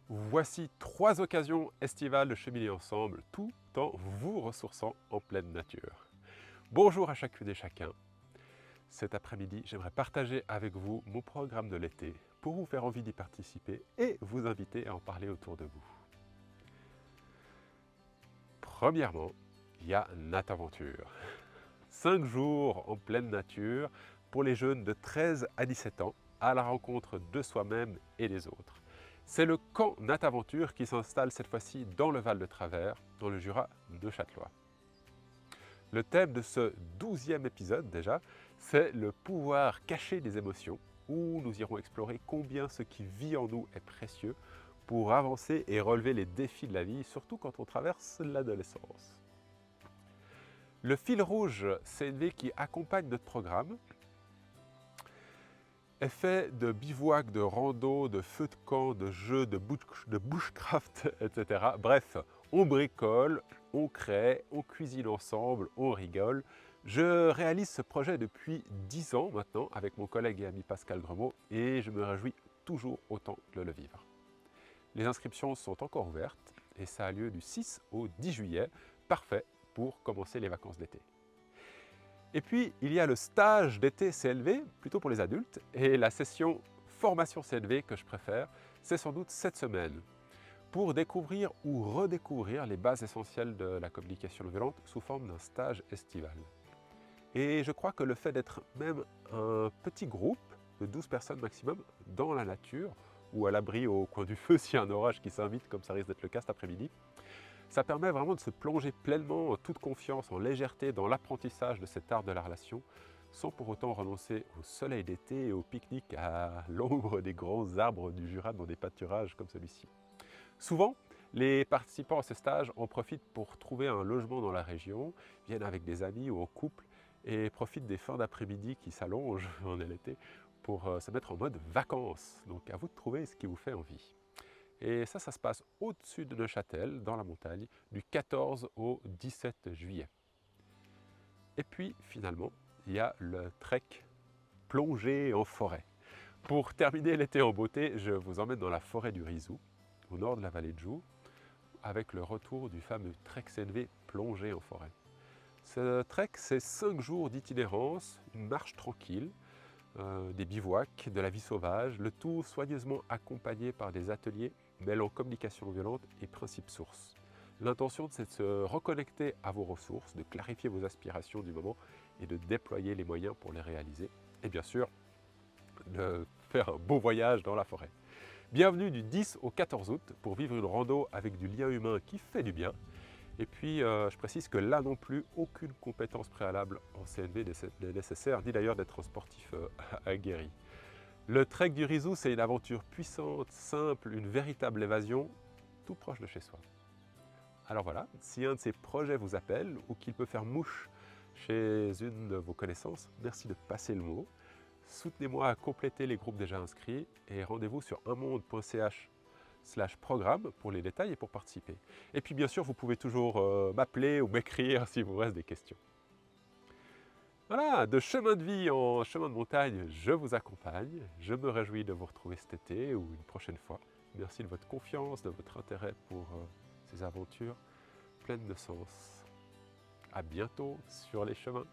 Voici 3 occasions estivales de cheminer ensemble, tout en vous ressourçant en pleine nature. Bonjour à chacune et chacun. Cet après-midi, j'aimerais partager avec vous mon programme de l'été pour vous faire envie d'y participer et vous inviter à en parler autour de vous. Premièrement, il y a Nataventure. 5 jours en pleine nature pour les jeunes de 13 à 17 ans à la rencontre de soi-même et des autres. C'est le camp Nataventure qui s'installe cette fois-ci dans le Val de Travers, dans le Jura de Châtelois. Le thème de ce 12e épisode déjà, c'est le pouvoir caché des émotions, où nous irons explorer combien ce qui vit en nous est précieux pour avancer et relever les défis de la vie, surtout quand on traverse l'adolescence. Le fil rouge CNV qui accompagne notre programme est fait de bivouac, de rando, de feux de camp, de jeux, de bushcraft, etc. Bref, on bricole, on crée, on cuisine ensemble, on rigole. Je réalise ce projet depuis 10 ans maintenant avec mon collègue et ami Pascal Gremaud et je me réjouis toujours autant de le vivre. Les inscriptions sont encore ouvertes et ça a lieu du 6 au 10 juillet, parfait pour commencer les vacances d'été. Et puis, il y a le stage d'été CLV, plutôt pour les adultes, et la session formation CLV que je préfère, c'est sans doute cette semaine, pour découvrir ou redécouvrir les bases essentielles de la communication non violente sous forme d'un stage estival. Et je crois que le fait d'être même un petit groupe de 12 personnes maximum dans la nature, ou à l'abri au coin du feu s'il y a un orage qui s'invite, comme ça risque d'être le cas cet après-midi, ça permet vraiment de se plonger pleinement en toute confiance, en légèreté dans l'apprentissage de cet art de la relation, sans pour autant renoncer au soleil d'été et au pique-nique à l'ombre des grands arbres du Jura dans des pâturages comme celui-ci. Souvent, les participants à ce stage en profitent pour trouver un logement dans la région, viennent avec des amis ou en couple et profitent des fins d'après-midi qui s'allongent, on est l'été, pour se mettre en mode vacances. Donc à vous de trouver ce qui vous fait envie. Et ça se passe au-dessus de Neuchâtel, dans la montagne, du 14 au 17 juillet. Et puis, finalement, il y a le trek plongée en forêt. Pour terminer l'été en beauté, je vous emmène dans la forêt du Rizou, au nord de la vallée de Joux, avec le retour du fameux trek CNV plongée en forêt. Ce trek, c'est 5 jours d'itinérance, une marche tranquille, des bivouacs, de la vie sauvage, le tout soigneusement accompagné par des ateliers mêlant communication non violente et principes sources. L'intention, c'est de se reconnecter à vos ressources, de clarifier vos aspirations du moment et de déployer les moyens pour les réaliser. Et bien sûr, de faire un beau voyage dans la forêt. Bienvenue du 10 au 14 août pour vivre une rando avec du lien humain qui fait du bien. Et puis, je précise que là non plus, aucune compétence préalable en CNV n'est nécessaire, ni d'ailleurs d'être un sportif aguerri. Le trek du Rizou, c'est une aventure puissante, simple, une véritable évasion, tout proche de chez soi. Alors voilà, si un de ces projets vous appelle ou qu'il peut faire mouche chez une de vos connaissances, merci de passer le mot. Soutenez-moi à compléter les groupes déjà inscrits et rendez-vous sur unmonde.ch/programme pour les détails et pour participer. Et puis bien sûr, vous pouvez toujours m'appeler ou m'écrire si vous reste des questions. Voilà, de chemin de vie en chemin de montagne, je vous accompagne. Je me réjouis de vous retrouver cet été ou une prochaine fois. Merci de votre confiance, de votre intérêt pour ces aventures pleines de sens. À bientôt sur les chemins.